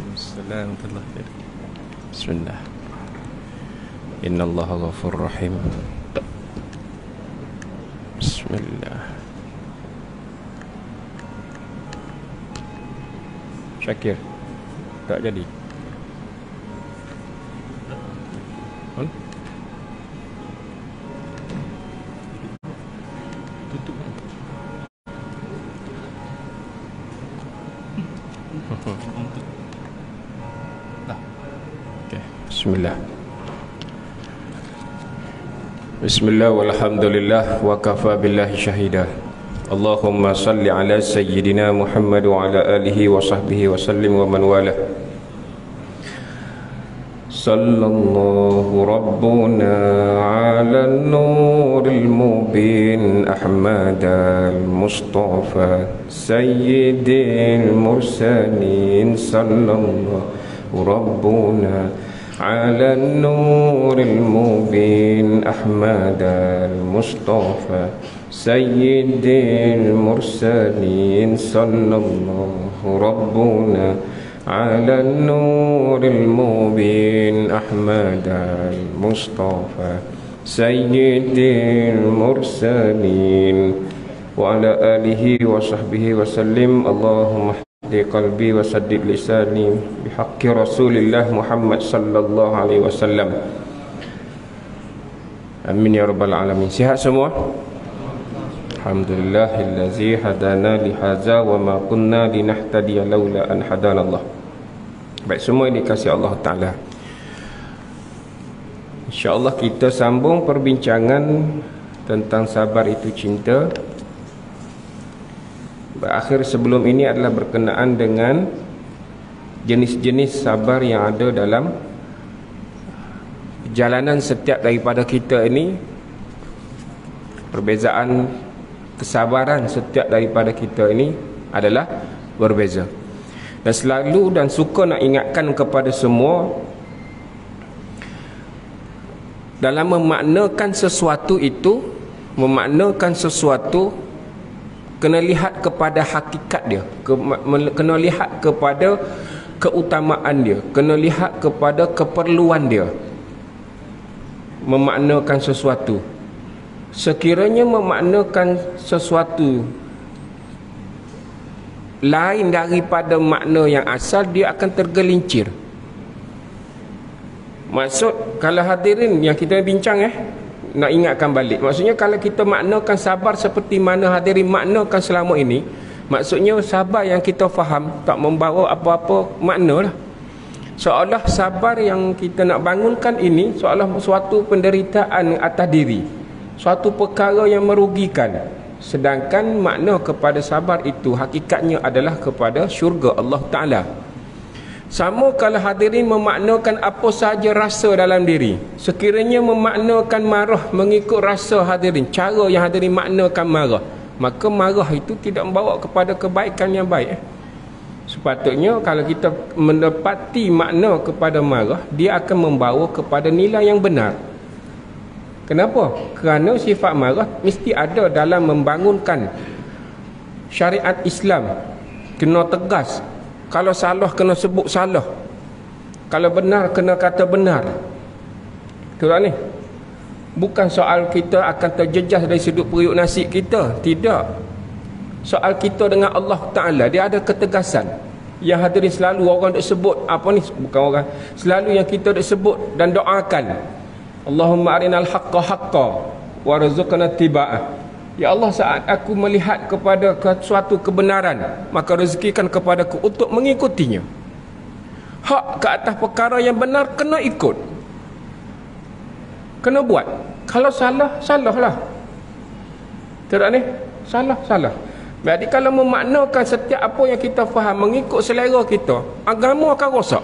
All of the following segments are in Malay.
Waalaikumsalam warahmatullahi wabarakatuh. Bismillah. Innallaha ghafurur rahim. Bismillah. Syakir. Tak jadi. On. Tutup. Okay. Bismillah. Bismillah walhamdulillah wa kafa billahi syahida. Allahumma salli ala sayyidina Muhammad wa ala alihi wa sahbihi wa sallim wa man wala. Sallallahu rabbuna ala nuril mubin Ahmad al-Mustafa sayyidil mursalin. Sallallahu rabbuna ala nuril mubin Ahmad al-Mustafa sayyidil mursalin. Sallallahu rabbuna ala nuril mubin Ahmad al-Mustafa sayyidil mursalin wa ala alihi wa sahbihi wa sallim. Allahumma hdi qalbi wa saddid lisani bihaqqi Rasulillah Muhammad sallallahu alaihi wasallam. Amin ya rabbal alamin. Sihat semua? Alhamdulillahillazi hadana lihaza wa ma kunna linahtadiya laula an hadanallah. Baik, semua ini dikasihi Allah Ta'ala. InsyaAllah kita sambung perbincangan tentang sabar itu cinta. Berakhir sebelum ini adalah berkenaan dengan jenis-jenis sabar yang ada dalam perjalanan setiap daripada kita ini. Perbezaan kesabaran setiap daripada kita ini adalah berbeza. Dan selalu dan suka nak ingatkan kepada semua, dalam memaknakan sesuatu itu, memaknakan sesuatu, kena lihat kepada hakikat dia, kena lihat kepada keutamaan dia, kena lihat kepada keperluan dia. Memaknakan sesuatu, sekiranya memaknakan sesuatu lain daripada makna yang asal, dia akan tergelincir. Maksud, kalau hadirin yang kita bincang nak ingatkan balik, maksudnya kalau kita maknakan sabar seperti mana hadirin maknakan selama ini, maksudnya sabar yang kita faham tak membawa apa-apa makna lah. Seolah sabar yang kita nak bangunkan ini seolah suatu penderitaan atas diri, suatu perkara yang merugikan. Sedangkan makna kepada sabar itu hakikatnya adalah kepada syurga Allah Ta'ala. Sama kalau hadirin memaknakan apa sahaja rasa dalam diri, sekiranya memaknakan marah mengikut rasa hadirin, cara yang hadirin maknakan marah, maka marah itu tidak membawa kepada kebaikan yang baik. Sepatutnya kalau kita mendapati makna kepada marah, dia akan membawa kepada nilai yang benar. Kenapa? Kerana sifat marah mesti ada dalam membangunkan syariat Islam. Kena tegas. Kalau salah kena sebut salah, kalau benar kena kata benar. Betul tak ni? Bukan soal kita akan terjejas dari sudut periuk nasi kita. Tidak. Soal kita dengan Allah Ta'ala, dia ada ketegasan. Yang hadirin selalu orang duk sebut, apa ni? Bukan orang, selalu yang kita duk sebut dan doakan, Allahumma arinal haqqa haqqa warzuqna tiba'ah. Ya Allah, saat aku melihat kepada suatu kebenaran, maka rezekikan kepadaku untuk mengikutinya. Hak ke atas perkara yang benar kena ikut, kena buat. Kalau salah, salahlah. Tidak ni? Salah, salah. Jadi kalau memaknakan setiap apa yang kita faham mengikut selera kita, agama akan rosak.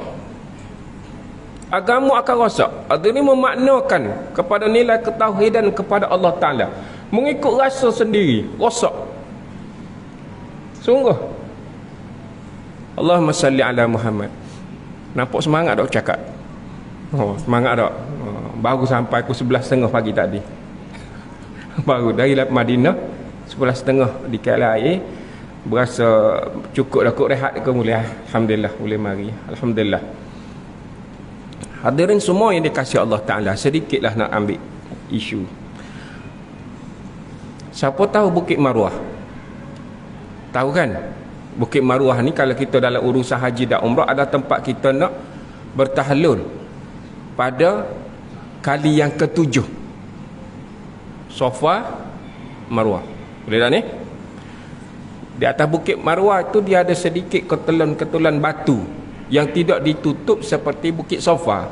Agama akan rosak. Ini memaknakan kepada nilai ketauhidan kepada Allah Ta'ala, mengikut rasa sendiri, rosak. Sungguh. Allahumma salli ala Muhammad. Nampak semangat tak cakap? Oh, semangat tak? Oh, baru sampai aku 11.30 pagi tadi. Baru dari Madinah 11.30 di KLIA. berasa cukup dah, kok rehat ke boleh. Alhamdulillah boleh mari. Alhamdulillah. Hadirin semua yang dikasihi Allah Ta'ala, sedikitlah nak ambil isu. Siapa tahu Bukit Maruah? Tahu kan? Bukit Maruah ni kalau kita dalam urusan haji dan umrah, ada tempat kita nak bertahlul pada kali yang ke-7. Safa Marwah. Boleh tak ni? Di atas Bukit Maruah tu dia ada sedikit ketulan-ketulan batu yang tidak ditutup seperti Bukit Safa.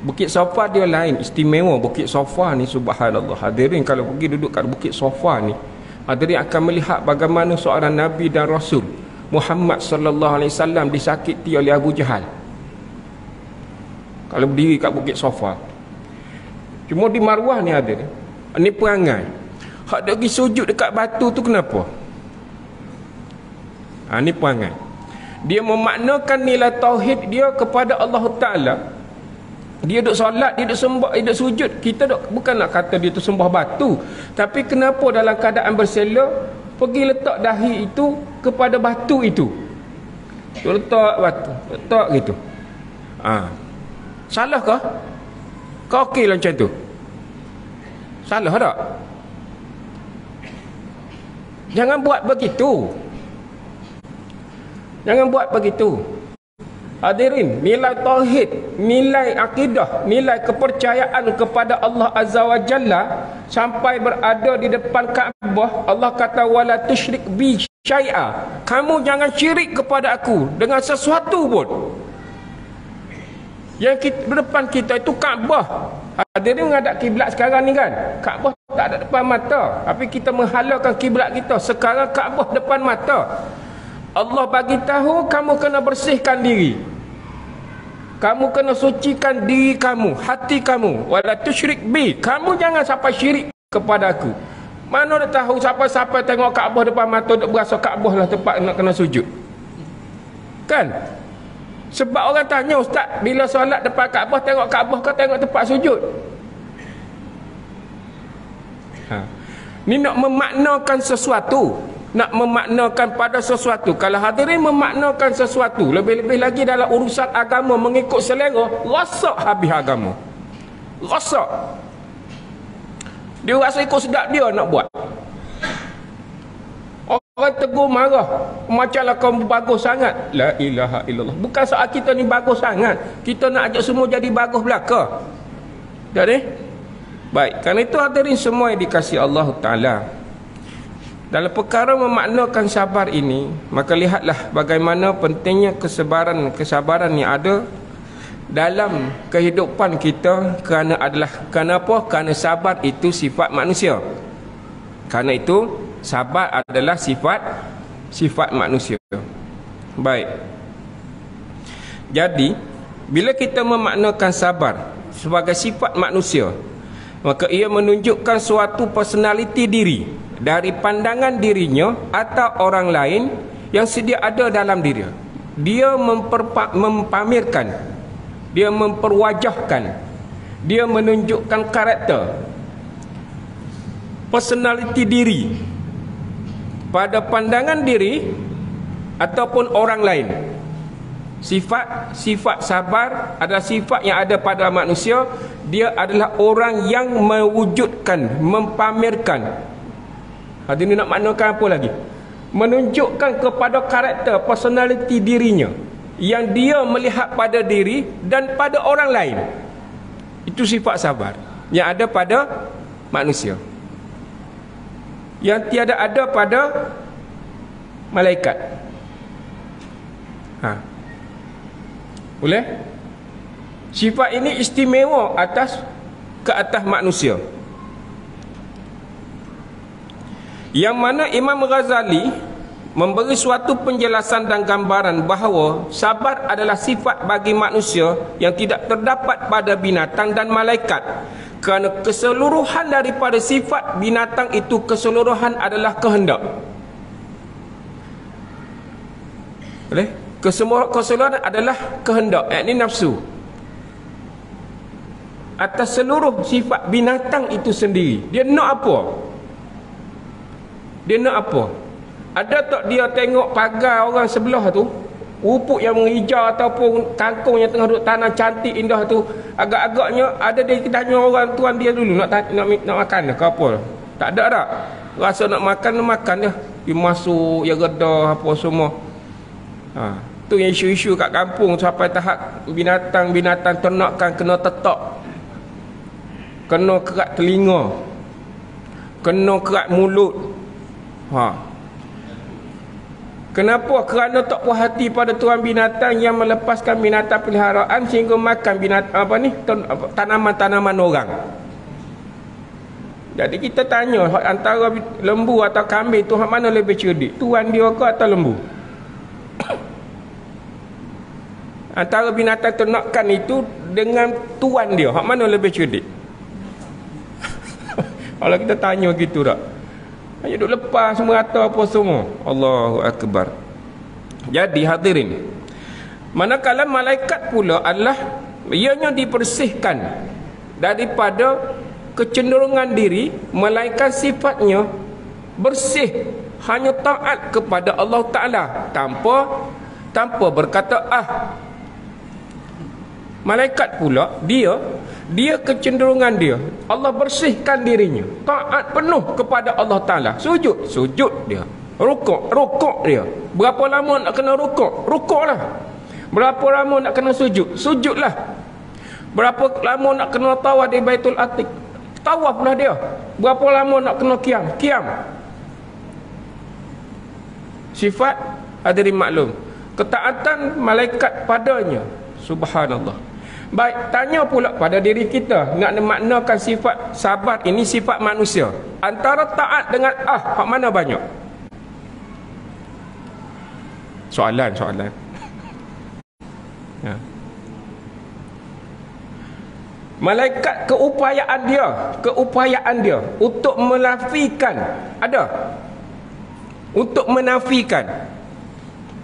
Bukit Safa dia lain, istimewa. Bukit Safa ni subhanallah. Hadirin kalau pergi duduk kat Bukit Safa ni, hadirin akan melihat bagaimana seorang Nabi dan Rasul Muhammad sallallahu alaihi wasallam disakiti oleh Abu Jahal. Kalau berdiri kat Bukit Safa. Cuma di Marwah ni ada ni perangai. Hak dak pergi sujud dekat batu tu kenapa? Ni perangai. Dia memaknakan nilai tauhid dia kepada Allah Ta'ala. Dia duduk solat, dia duduk sembah, dia duduk sujud. Kita duk, bukan nak kata dia tu sembah batu, tapi kenapa dalam keadaan bersela pergi letak dahi itu kepada batu itu. Letak batu, letak gitu. Salah kah? Kau okey lah macam tu? Salah tak? Jangan buat begitu. Jangan buat begitu. Hadirin, nilai tauhid, nilai akidah, nilai kepercayaan kepada Allah Azza wa Jalla sampai berada di depan Kaabah. Allah kata wala tusyrik bi syai'a. Kamu jangan syirik kepada aku dengan sesuatu pun. Yang depan kita itu Kaabah. Hadirin menghadap kiblat sekarang ni kan, Kaabah tak ada depan mata, tapi kita menghalalkan kiblat kita. Sekarang Kaabah depan mata. Allah bagi tahu kamu kena bersihkan diri. Kamu kena sucikan diri kamu, hati kamu. Wala tusyrik bi. Kamu jangan sampai syirik kepada aku. Mana dah tahu siapa-siapa tengok Kaabah depan mata duk berasa Kaabah lah tempat nak kena sujud. Kan? Sebab orang tanya, ustaz, bila solat depan Kaabah tengok Kaabah ke tengok tempat sujud? Ni nak memaknakan sesuatu, nak memaknakan pada sesuatu. Kalau hadirin memaknakan sesuatu, lebih-lebih lagi dalam urusan agama mengikut selera, rosak habis agama. Rosak. Dia rasa ikut sedap dia nak buat. Orang tegur marah, macamlah kau bagus sangat. La ilaha illallah. Bukan soal kita ni bagus sangat, kita nak ajak semua jadi bagus belaka. Jadi baik, kerana itu hadirin semua yang dikasihi Allah Ta'ala, dalam perkara memaknakan sabar ini, maka lihatlah bagaimana pentingnya kesabaran yang ada dalam kehidupan kita. Kerana kenapa? Kerana sabar itu sifat manusia. Kerana itu sabar adalah sifat manusia. Baik. Jadi bila kita memaknakan sabar sebagai sifat manusia, maka ia menunjukkan suatu personaliti diri dari pandangan dirinya atau orang lain yang sedia ada dalam diri. Dia mempamerkan, dia memperwajahkan, dia menunjukkan karakter, personaliti diri pada pandangan diri ataupun orang lain. Sifat sabar adalah sifat yang ada pada manusia. Dia adalah orang yang mewujudkan, mempamerkan. Hadirin nak maknakan apa lagi? Menunjukkan kepada karakter, personaliti dirinya yang dia melihat pada diri dan pada orang lain. Itu sifat sabar yang ada pada manusia, yang tiada ada pada malaikat. Boleh? Sifat ini istimewa ke atas manusia. Yang mana Imam Ghazali memberi suatu penjelasan dan gambaran bahawa sabar adalah sifat bagi manusia yang tidak terdapat pada binatang dan malaikat. Kerana keseluruhan daripada sifat binatang itu, keseluruhan adalah kehendak. Boleh? Keseluruhan adalah kehendak, yakni nafsu. Atas seluruh sifat binatang itu sendiri, dia nak apa? Dia nak apa? Ada tak dia tengok pagar orang sebelah tu, rupuk yang menghijau ataupun kangkung yang tengah duduk tanah cantik indah tu, agak-agaknya ada dia tanya orang tuan dia dulu nak makan ke apa? Tak ada tak? Rasa nak makan dia. Dia masuk, dia redah apa semua. Tu yang isu-isu kat kampung sampai tahap binatang-binatang ternakan kena tetak. Kena kerat telinga. Kena kerat mulut. Kenapa? Kerana tak puas hati pada tuan binatang yang melepaskan binatang peliharaan sehingga makan tanaman-tanaman orang. Jadi kita tanya antara lembu atau kambing tu hak mana lebih cerdik? Tuan dia ke atau lembu? Antara binatang ternakan itu dengan tuan dia, hak mana lebih cerdik? Kalau kita tanya gitu tak? Hanya duk lepas merata apa semua. Allahu Akbar. Jadi hadirin, manakala malaikat pula adalah ianya dibersihkan daripada kecenderungan diri, melainkan sifatnya bersih, hanya taat kepada Allah Ta'ala tanpa berkata malaikat pula dia kecenderungan dia, Allah bersihkan dirinya, taat penuh kepada Allah Ta'ala. Sujud dia, rukuk dia. Berapa lama nak kena rukuklah. Berapa lama nak kena sujudlah. Berapa lama nak kena tawaf di Baitul Atiq, tawaflah dia. Berapa lama nak kena qiyam. Sifat hadirin maklum, ketaatan malaikat padanya. Subhanallah. Baik, tanya pula pada diri kita, nak maknakan sifat sabar ini sifat manusia. Antara taat dengan hak mana banyak? Soalan. Malaikat keupayaan dia untuk menafikan untuk menafikan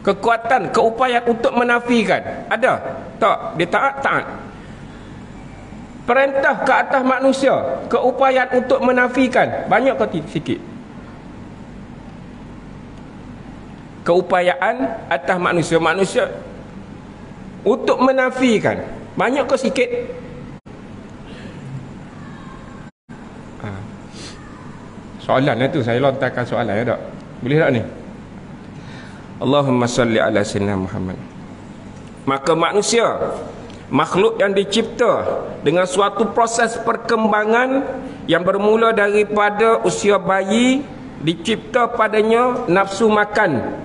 kekuatan, keupayaan untuk menafikan ada tak? Dia taat. Perintah ke atas manusia, keupayaan untuk menafikan banyak ke sikit? Keupayaan atas manusia untuk menafikan banyak ke sikit? Soalan tu saya lontarkan soalan ya tak? Boleh tak ni? Allahumma salli ala sayyidina Muhammad. Maka manusia, makhluk yang dicipta dengan suatu proses perkembangan yang bermula daripada usia bayi, dicipta padanya nafsu makan,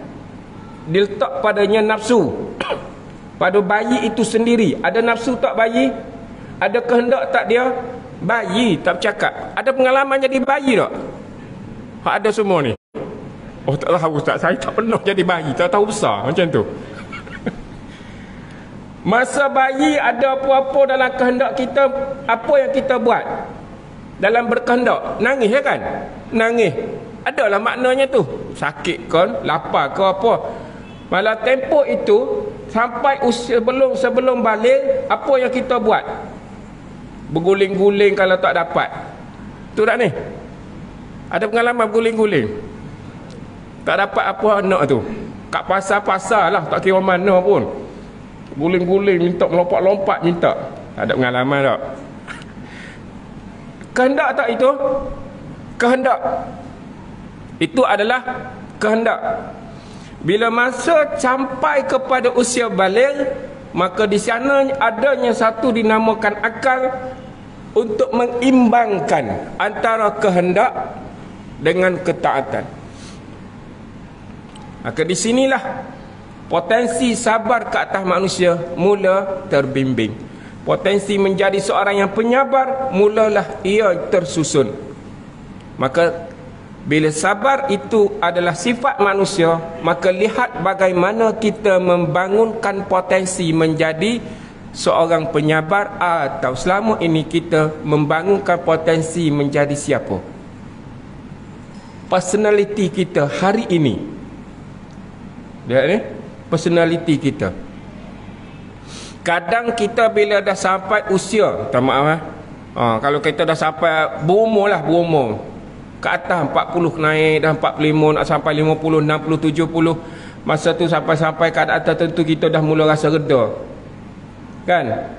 diletak padanya nafsu. Pada bayi itu sendiri ada nafsu tak bayi? Ada kehendak tak dia? Bayi tak bercakap. Ada pengalaman jadi bayi tak? Ada semua ni. Oh tak tahu Ustaz, saya tak pernah jadi bayi, tak tahu besar macam tu. Masa bayi ada apa-apa dalam kehendak kita, apa yang kita buat dalam berkehendak? Nangis ya kan? Nangis. Adalah maknanya tu. Sakit kan, lapar ke apa. Malah tempoh itu sampai usia sebelum balik, apa yang kita buat? Berguling-guling kalau tak dapat. Tu tak ni? Ada pengalaman berguling-guling? Tak dapat apa nak tu? Kat pasar-pasar lah, tak kira mana pun. Guling-guling minta, melompat-lompat minta. Ada pengalaman tak? Kehendak tak itu? Kehendak. Itu adalah kehendak. Bila masa sampai kepada usia baligh, maka di sana adanya satu dinamakan akal untuk mengimbangkan antara kehendak dengan ketaatan. Maka di sinilah potensi sabar ke atas manusia mula terbimbing. Potensi menjadi seorang yang penyabar mulalah ia tersusun. Maka bila sabar itu adalah sifat manusia, maka lihat bagaimana kita membangunkan potensi menjadi seorang penyabar, atau selama ini kita membangunkan potensi menjadi siapa? Personality kita hari ini. Lihat ni, personality kita. Kadang kita bila dah sampai usia, minta maaf kalau kita dah sampai berumur, ke atas 40 naik dah 45 nak sampai 50 60 70. Masa tu sampai keadaan tertentu kita dah mula rasa reda. Kan?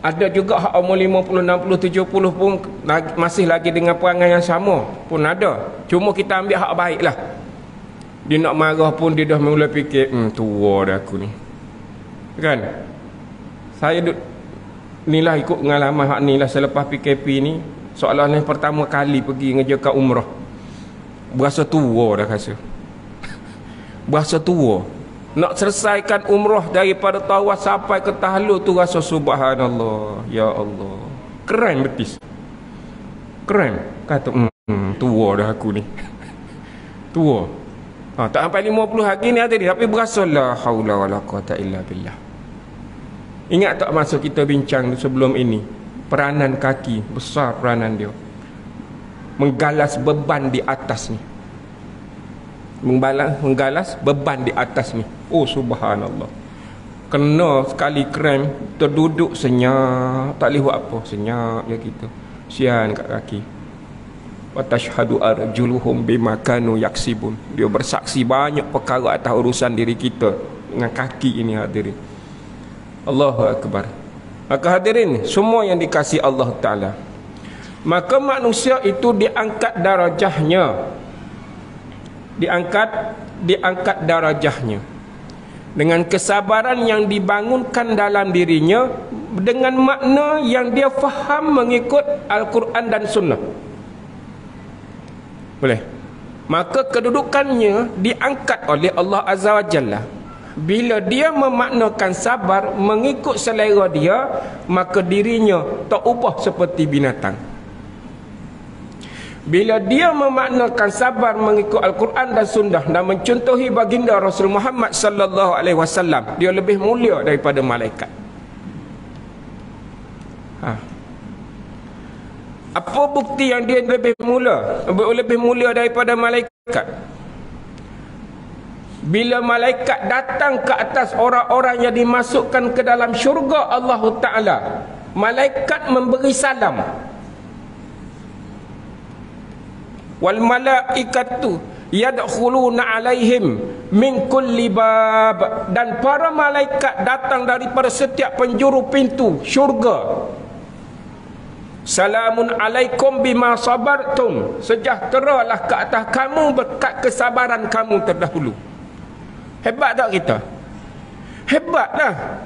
Ada juga hak umur 50 60 70 pun masih lagi dengan perangai yang sama pun ada. Cuma kita ambil hak baik lah. Dia nak marah pun dia dah mula fikir tua dah aku ni. Kan? Saya inilah ikut pengalaman hak ni lah selepas PKP ni. Soalan yang pertama kali pergi ngejakan umrah, berasa tua dah rasa. Berasa tua. Nak selesaikan umrah daripada tawaf sampai ke tahlul tu rasa subhanallah. Ya Allah. Keren betis. Keren. Kata tua dah aku ni. Tua. Tak sampai 50 hari ni tadi tapi berasa la haula wala quwata illa billah. Ingat tak masa kita bincang sebelum ini, peranan kaki besar, peranan dia menggalas beban di atas ni. Menggalas beban di atas ni. Oh subhanallah. Kena sekali krem, terduduk senyap, tak boleh buat apa, senyap je kita. Sian kat kaki. Wa tashhadu arjuluhum bima kanu yaksibun. Dia bersaksi banyak perkara atas urusan diri kita dengan kaki ini hadirin. Allahu akbar. Maka hadirin semua yang dikasihi Allah Taala, maka manusia itu diangkat darajahnya. Diangkat darajahnya dengan kesabaran yang dibangunkan dalam dirinya dengan makna yang dia faham mengikut Al-Quran dan Sunnah. Boleh? Maka kedudukannya diangkat oleh Allah Azza wa Jalla. Bila dia memaknakan sabar mengikut selera dia, maka dirinya tak ubah seperti binatang. Bila dia memaknakan sabar mengikut Al-Quran dan Sunnah dan mencontohi baginda Rasul Muhammad sallallahu alaihi wasallam, dia lebih mulia daripada malaikat. Apa bukti yang dia lebih mulia daripada malaikat? Bila malaikat datang ke atas orang-orang yang dimasukkan ke dalam syurga Allah Ta'ala, malaikat memberi salam. Wal malaikatu yadkhuluna alaihim min kulli bab. Dan para malaikat datang daripada setiap penjuru pintu syurga. Salamun alaikum bima sabartum. Sejahteralah ke atas kamu berkat kesabaran kamu terdahulu. Hebat tak kita? Hebatlah.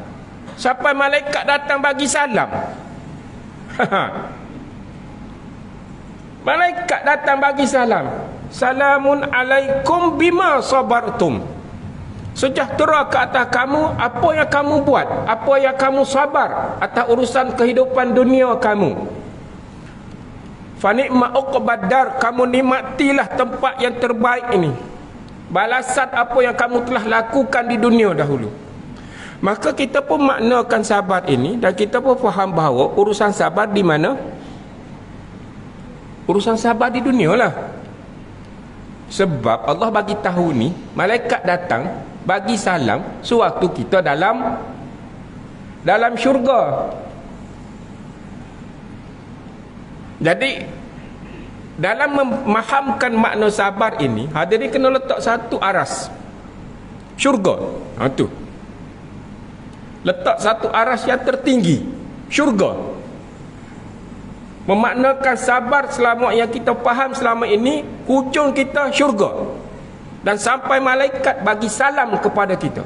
Sampai malaikat datang bagi salam. Malaikat datang bagi salam. Salamun alaikum bima sabartum. Sejahtera ke atas kamu apa yang kamu buat, apa yang kamu sabar atas urusan kehidupan dunia kamu. Fa ni'ma uqbad dar, kamu nikmatilah tempat yang terbaik ini. Balasan apa yang kamu telah lakukan di dunia dahulu. Maka kita pun maknakan sabar ini dan kita pun faham bahawa urusan sabar di mana? Urusan sabar di dunia lah. Sebab Allah bagi tahu ni, malaikat datang bagi salam sewaktu kita dalam syurga. Jadi dalam memahamkan makna sabar ini, hadirin kena letak satu aras syurga. Tu letak satu aras yang tertinggi, syurga. Memaknakan sabar selama yang kita faham selama ini, hujung kita syurga. Dan sampai malaikat bagi salam kepada kita.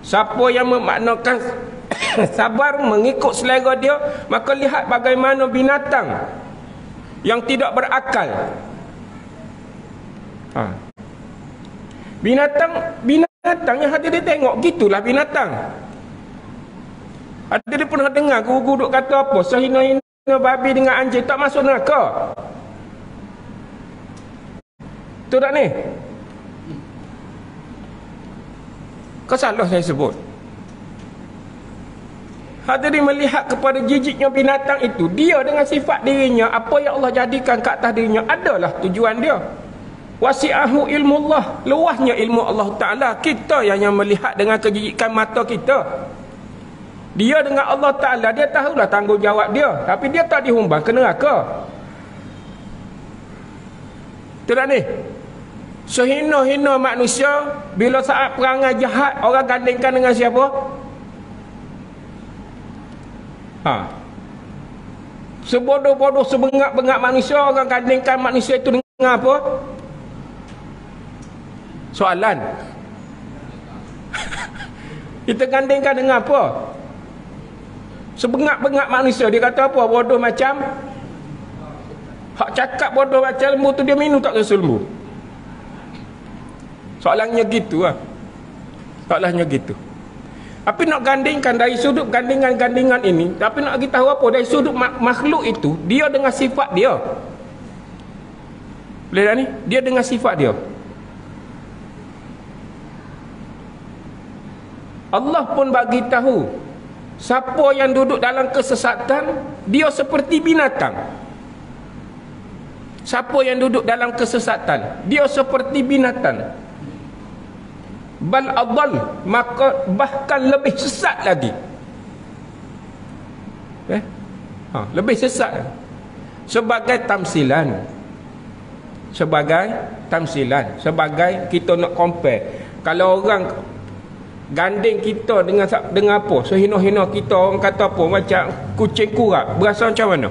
Siapa yang memaknakan sabar mengikut selera dia, maka lihat bagaimana binatang yang tidak berakal. Binatang yang hadirin tengok, gitulah binatang. Hadirin pernah dengar guru duk kata apa? Sehina-hina babi dengan anjing tak masuk neraka. Betul tak ni? Kau salah saya sebut. Hadirin melihat kepada jijiknya binatang itu, dia dengan sifat dirinya, apa yang Allah jadikan ke atas dirinya adalah tujuan dia. Wasi'ahu ilmullah, luasnya ilmu Allah Ta'ala. Kita yang melihat dengan kejijikan mata kita. Dia dengan Allah Ta'ala, dia tahulah tanggungjawab dia, tapi dia tak dihumbang ke neraka. Betul tak ni? Sehina-hina manusia, bila saat perangai jahat, orang gandingkan dengan siapa? Sebodoh-bodoh, sebengak-bengak manusia, orang gandingkan manusia itu dengan apa? Soalan. Kita gandingkan dengan apa? Sebengak-bengak manusia, dia kata apa? Bodoh macam hak cakap bodoh macam lembu tu, dia minum tak rasa lembu. Soalannya gitu lah. Soalannya gitu. Tapi nak gandingkan dari sudut gandingan-gandingan ini, tapi nak kita tahu apa? Dari sudut makhluk itu, dia dengan sifat dia. Boleh tak ni? Dia dengan sifat dia. Allah pun bagi tahu, siapa yang duduk dalam kesesatan, dia seperti binatang. Siapa yang duduk dalam kesesatan, dia seperti binatang. Bal adall, maka bahkan lebih sesat lagi. Lebih sesat. Sebagai tamsilan. Sebagai kita nak compare. Kalau orang ganding kita dengan apa? Sehina-hina kita, orang kata apa? Macam kucing kurak. Berasa macam mana?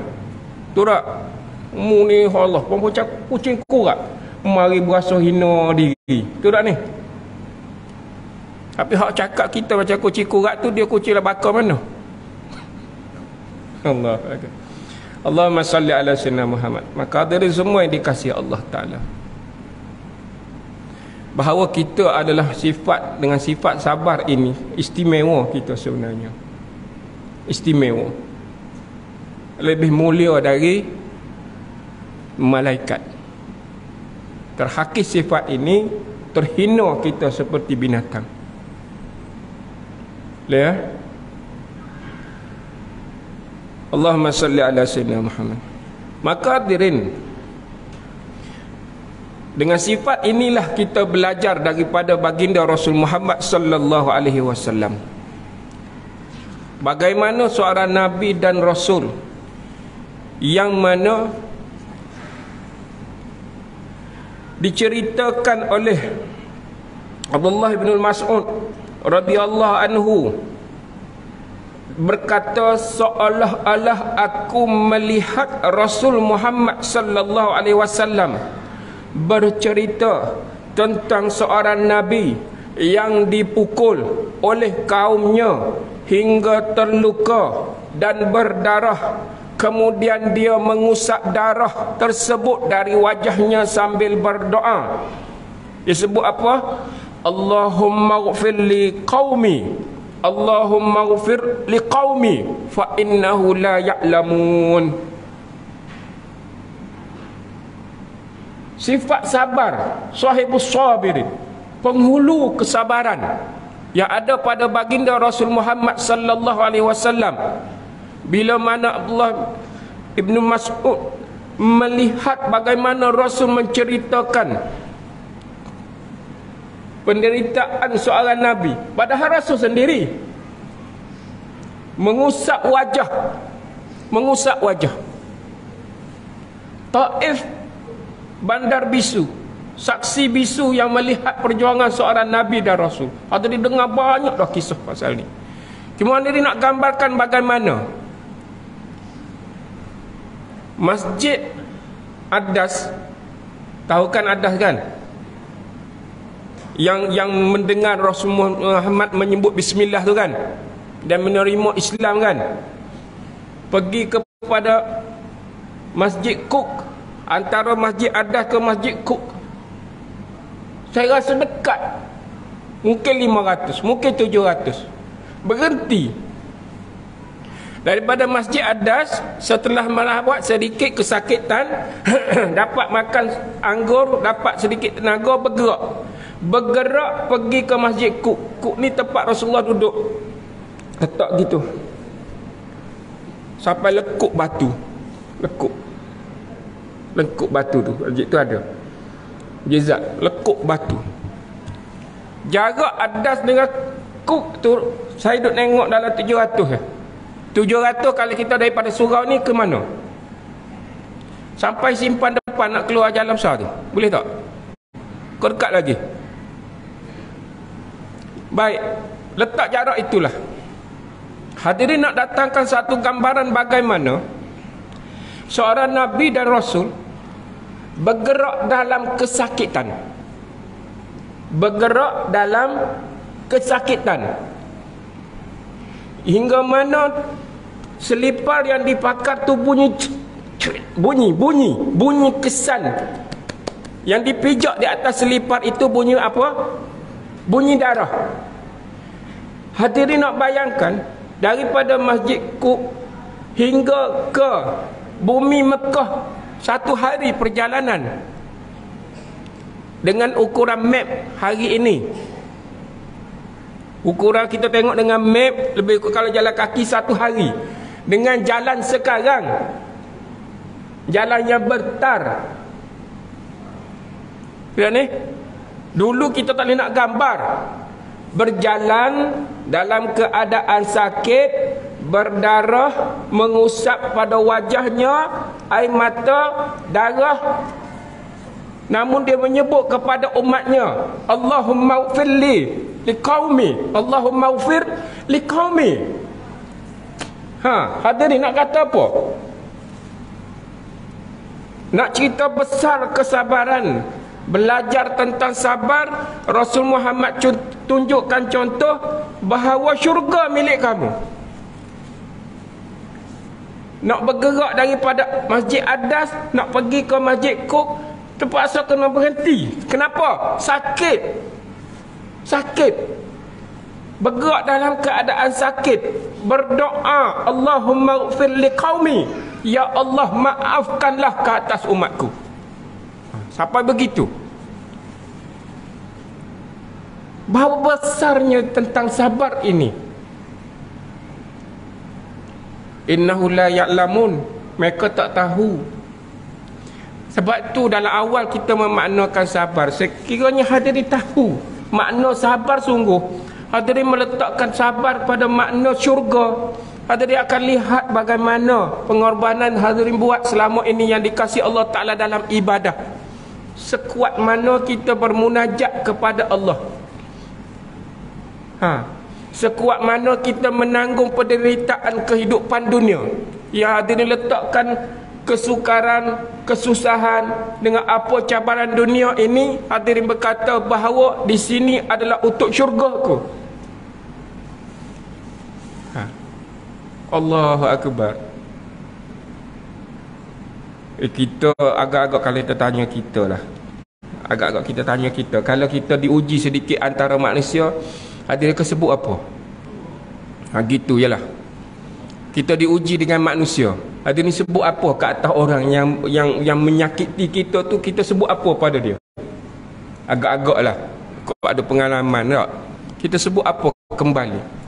Turak. Mu ni Allah, macam kucing kurak. Mari berasa hina diri. Turak ni. Tapi hak cakap kita macam kucing kurak tu, dia kucing lah bakar mana? Allah. Allahumma salli ala sayyidina Muhammad. Maka dari semua yang dikasihi Allah Ta'ala, bahawa kita adalah sifat, dengan sifat sabar ini istimewa kita sebenarnya. Istimewa. Lebih mulia dari malaikat. Terhakis sifat ini, terhina kita seperti binatang. Ya. Allahumma salli ala sayyidina Muhammad. Maka hadirin, dengan sifat inilah kita belajar daripada baginda Rasul Muhammad sallallahu alaihi wasallam. Bagaimana seorang nabi dan rasul yang mana diceritakan oleh Abdullah bin Mas'ud radhiyallahu anhu berkata, seolah-olah aku melihat Rasul Muhammad sallallahu alaihi wasallam bercerita tentang seorang nabi yang dipukul oleh kaumnya hingga terluka dan berdarah, kemudian dia mengusap darah tersebut dari wajahnya sambil berdoa. Dia sebut apa? Allahumma ghfir li qaumi, Allahumma ghfir li qaumi fa innahu la ya'lamun. Sifat sabar, sahibus sabirin, penghulu kesabaran yang ada pada baginda Rasul Muhammad sallallahu alaihi wasallam. Bila mana Abdullah Ibn Mas'ud melihat bagaimana Rasul menceritakan penderitaan seorang nabi, padahal Rasul sendiri mengusap wajah. Taif, bandar bisu, saksi bisu yang melihat perjuangan seorang nabi dan Rasul. Ada didengar banyak dah kisah pasal ni. Kemudian dia nak gambarkan bagaimana Masjid Adas, tahu kan Adas kan? Yang mendengar Rasul Muhammad menyebut bismillah tu kan, dan menerima Islam kan, pergi kepada Masjid Cook, antara Masjid Adas ke Masjid Cook, saya rasa dekat, mungkin 500, mungkin 700. Berhenti daripada Masjid Adas setelah melawat sedikit kesakitan dapat makan anggur, dapat sedikit tenaga, bergerak pergi ke Masjid Cook. Cook ni tempat Rasulullah duduk, letak gitu sampai lekuk batu tu. Masjid tu ada jizat, lekuk batu. Jarak Adas dengan Cook tu saya duduk tengok dalam 700 kalau kita daripada surau ni ke mana, Sampai simpan depan nak keluar jalan besar tu. Boleh tak? Kau dekat lagi. Baik, letak jarak itulah. Hadirin nak datangkan satu gambaran bagaimana seorang Nabi dan Rasul bergerak dalam kesakitan. Bergerak dalam kesakitan. Hingga mana selipar yang dipakar tu bunyi kesan. Yang dipijak di atas selipar itu bunyi apa? Bunyi darah. Hadirin nak bayangkan, daripada Masjid Qub hingga ke bumi Mekah, satu hari perjalanan dengan ukuran map hari ini. Ukuran kita tengok dengan map, lebih kalau jalan kaki satu hari. Dengan jalan sekarang, jalan yang bertar. Lihat ni, dulu kita tak boleh nak gambar. Berjalan dalam keadaan sakit, berdarah, mengusap pada wajahnya, air mata, darah. Namun dia menyebut kepada umatnya, Allahumma ufirli liqaumi, Allahumma ufir liqaumi. Hadirin nak kata apa? Nak cerita besar kesabaran, belajar tentang sabar. Rasul Muhammad tunjukkan contoh bahawa syurga milik kamu. Nak bergerak daripada Masjid Adas nak pergi ke Masjid Qub, terpaksa kena berhenti. Kenapa? Sakit. Bergerak dalam keadaan sakit, berdoa, Allahumma ighfir liqaumi, ya Allah maafkanlah ke atas umatku. Sampai begitu. Bahawa besarnya tentang sabar ini. Innahu la ya'lamun, mereka tak tahu. Sebab tu dalam awal kita memaknakan sabar, sekiranya hadirin tahu makna sabar sungguh, hadirin meletakkan sabar pada makna syurga, hadirin akan lihat bagaimana pengorbanan hadirin buat selama ini yang dikasihi Allah Ta'ala dalam ibadah. Sekuat mana kita bermunajat kepada Allah, sekuat mana kita menanggung penderitaan kehidupan dunia. Ya, hadirin letakkan kesukaran, kesusahan dengan apa cabaran dunia ini, hadirin berkata bahawa di sini adalah untuk syurgaku. Allahu Akbar. Kita agak-agak kalau kita tanya kita lah, agak-agak kita tanya kita, kalau kita diuji sedikit antara manusia, hadirin kesebut apa? Gitu yalah. Kita diuji dengan manusia, hadirin sebut apa ke atas orang yang menyakiti kita tu, kita sebut apa pada dia? Agak-agak lah, kau ada pengalaman tak? Kita sebut apa kembali?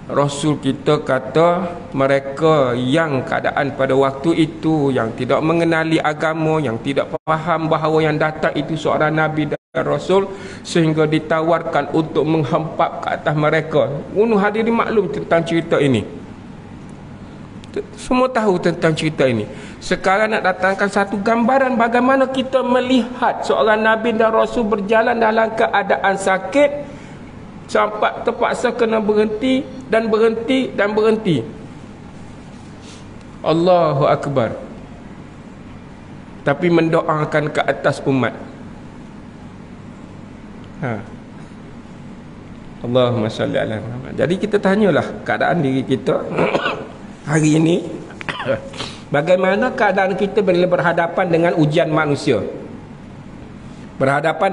Rasul kita kata mereka yang keadaan pada waktu itu yang tidak mengenali agama, yang tidak faham bahawa yang datang itu seorang Nabi dan Rasul, sehingga ditawarkan untuk menghempap ke atas mereka. Hadirin maklum tentang cerita ini. Semua tahu tentang cerita ini. Sekarang nak datangkan satu gambaran bagaimana kita melihat seorang Nabi dan Rasul berjalan dalam keadaan sakit, sampai terpaksa kena berhenti dan berhenti dan berhenti. Allahu Akbar. Tapi mendoakan ke atas umat. Allahumma salli ala Muhammad. Jadi kita tanyalah keadaan diri kita hari ini. Bagaimana keadaan kita bila berhadapan dengan ujian manusia? Berhadapan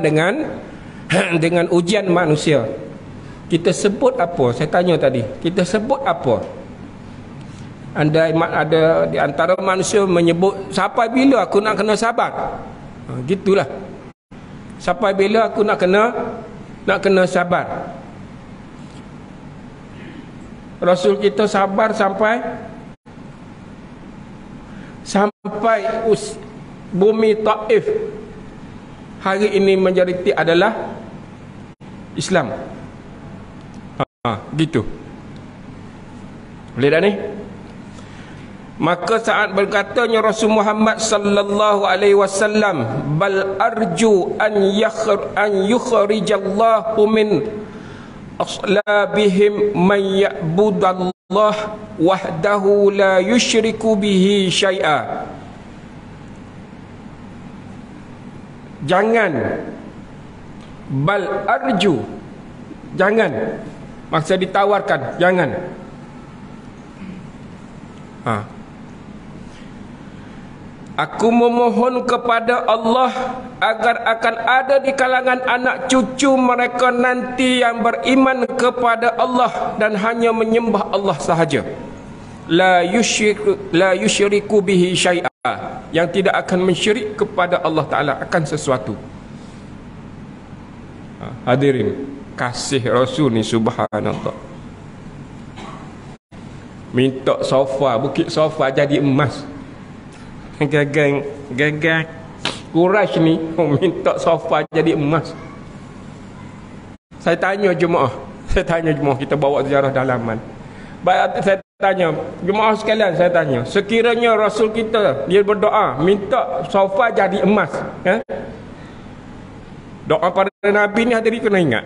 dengan ujian manusia. Kita sebut apa? Saya tanya tadi, kita sebut apa? Anda ada di antara manusia menyebut, sampai bila aku nak kena sabar? Gitulah. Sampai bila aku nak kena sabar? Rasul kita sabar sampai bumi Taif hari ini majoriti adalah Islam. Gitu. Boleh dah ni? Maka saat berkatanya Rasul Muhammad sallallahu alaihi wasallam, bal arju an yukhrijallahu min aslabihim man ya'budallah wahdahu la yushriku bihi syai'a. Jangan, bal arju, jangan, maksud ditawarkan, jangan. Aku memohon kepada Allah agar akan ada di kalangan anak cucu mereka nanti yang beriman kepada Allah dan hanya menyembah Allah sahaja. La yusyriku bihi syai'a, yang tidak akan mensyirik kepada Allah Ta'ala akan sesuatu. Hadirin, kasih Rasul ni subhanallah. Minta sofa, bukit sofa jadi emas. Gagang Quraisy ni minta sofa jadi emas. Saya tanya jemaah, kita bawa ziarah dalaman. Baik, saya tanya jemaah sekalian, saya tanya, sekiranya Rasul kita dia berdoa minta sofa jadi emas, doa pada Nabi ni hadirin kena ingat.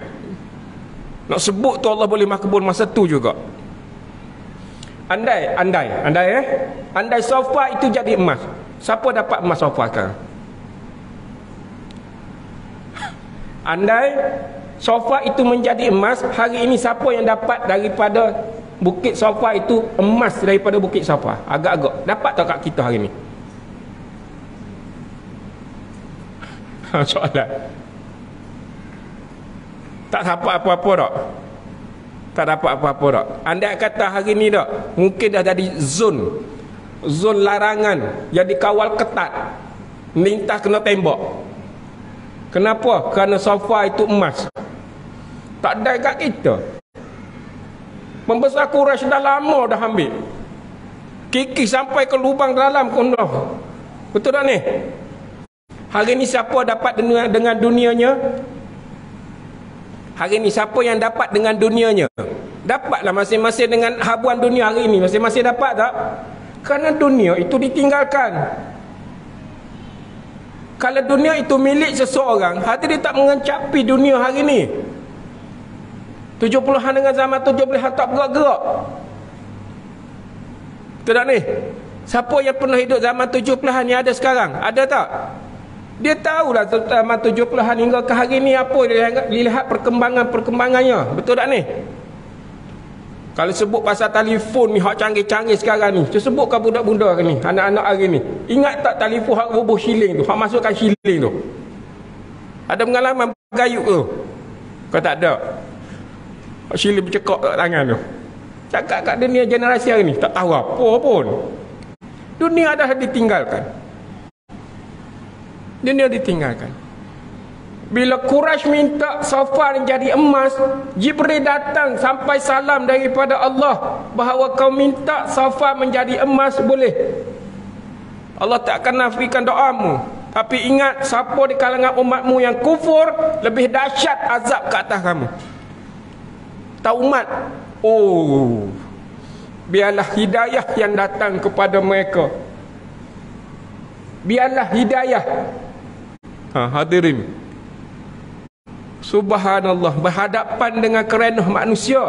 Nak sebut tu Allah boleh makbul masa tu juga. Andai sofa itu jadi emas, siapa dapat emas sofa sekarang? Andai sofa itu menjadi emas, hari ini siapa yang dapat daripada bukit sofa itu emas daripada bukit sofa? Agak-agak dapat tak kat kita hari ini? Soalan. Tak dapat apa-apa tak? Tak dapat apa-apa tak? Andai kata hari ni tak, mungkin dah jadi zon larangan yang dikawal ketat, lintas kena tembak. Kenapa? Kerana sofa itu emas. Tak ada kat kita. Pembesar Quraisy dah lama dah ambil, kikis sampai ke lubang dalam kundah. Betul tak ni? Hari ni siapa dapat dengan dunianya? Hari ni siapa yang dapat dengan dunianya? Dapatlah masing-masing dengan habuan dunia hari ini. Masing-masing dapat tak? Kerana dunia itu ditinggalkan. Kalau dunia itu milik seseorang, hati dia tak mengencapi dunia hari ini. 70-an dengan zaman 70-an tak bergerak-gerak. Betul tak ni? Siapa yang pernah hidup zaman 70-an yang ada sekarang? Ada tak? Dia tahulah zaman 70-an hingga ke hari ni apa dia lihat perkembangannya. Betul tak ni? Kalau sebut pasal telefon ni hak canggih-canggih sekarang ni, sebut ke budak-budak ni, anak-anak hari ni, ingat tak telefon hak rubuh shilling tu, hak masukkan shilling tu? Ada pengalaman bergayuk tu? Kau tak ada? Hak shilling bercekak kat tangan tu. Cakap kat dunia generasi hari ni tak tahu apa pun. Dunia dah ditinggalkan. Dunia ditinggalkan. Bila Quraisy minta sofa jadi emas, Jibril datang sampai salam daripada Allah bahawa kau minta sofa menjadi emas boleh. Allah tak akan nafikan doamu. Tapi ingat, siapa di kalangan umatmu yang kufur, lebih dahsyat azab ke atas kamu. Tak umat. Oh, biarlah hidayah yang datang kepada mereka. Biarlah hidayah. Hadirin, subhanallah, berhadapan dengan kerenah manusia.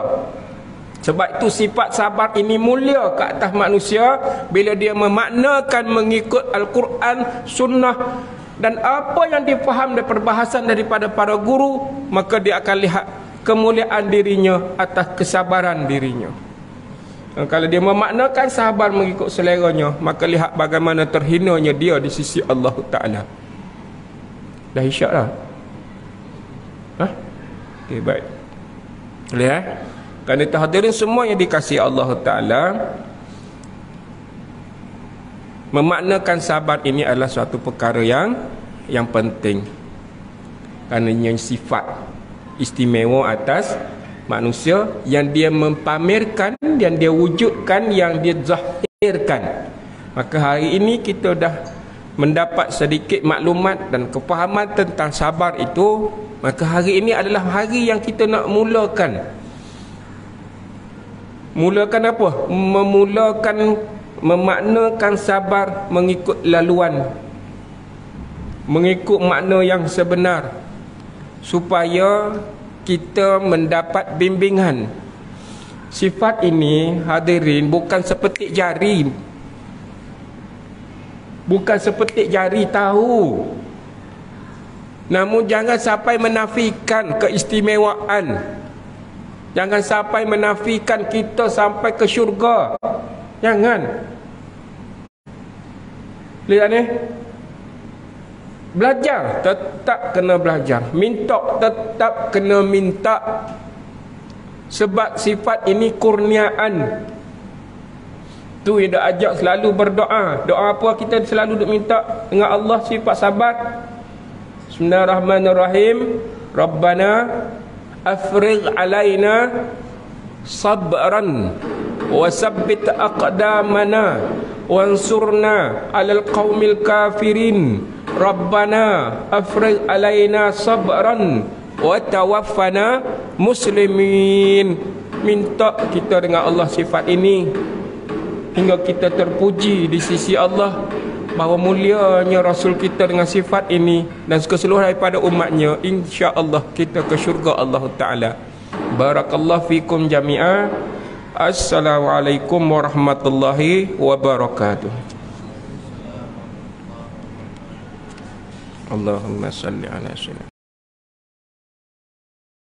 Sebab itu sifat sabar ini mulia ke atas manusia bila dia memaknakan mengikut Al-Quran, Sunnah dan apa yang difaham dari perbahasan daripada para guru, maka dia akan lihat kemuliaan dirinya atas kesabaran dirinya. Kalau dia memaknakan sabar mengikut seleranya, maka lihat bagaimana terhinanya dia di sisi Allah Ta'ala. Dah isyak lah. Okay, baik. Lihat, kerana itu hadirin semua yang dikasihi Allah Ta'ala, memaknakan sabar ini adalah suatu perkara yang penting. Kerana yang sifat istimewa atas manusia yang dia mempamerkan, yang dia wujudkan, yang dia zahirkan. Maka hari ini kita dah mendapat sedikit maklumat dan kefahaman tentang sabar itu. Maka hari ini adalah hari yang kita nak mulakan. Mulakan apa? Memulakan memaknakan sabar mengikut laluan, mengikut makna yang sebenar, supaya kita mendapat bimbingan. Sifat ini hadirin bukan sepetik jari, bukan sepetik jari tahu. Namun jangan sampai menafikan keistimewaan, jangan sampai menafikan kita sampai ke syurga. Jangan. Lihat ni, belajar tetap kena belajar, minta tetap kena minta, sebab sifat ini kurniaan. Tu yang dah ajak selalu berdoa. Doa apa kita selalu duk minta dengan Allah? Sifat sabar. Bismillahirrahmanirrahim. Rabbana afrigh alaina sabran wa sabbit aqdamana wansurna alal qaumil kafirin. Rabbana afrigh alaina sabran wa tawaffana muslimin. Minta kita dengan Allah sifat ini hingga kita terpuji di sisi Allah, bahawa mulianya Rasul kita dengan sifat ini dan keseluruhan daripada umatnya, insya-Allah kita ke syurga Allah Ta'ala. Barakallahu fikum jami'ah. Assalamualaikum warahmatullahi wabarakatuh. Allahumma salli ala sayyidina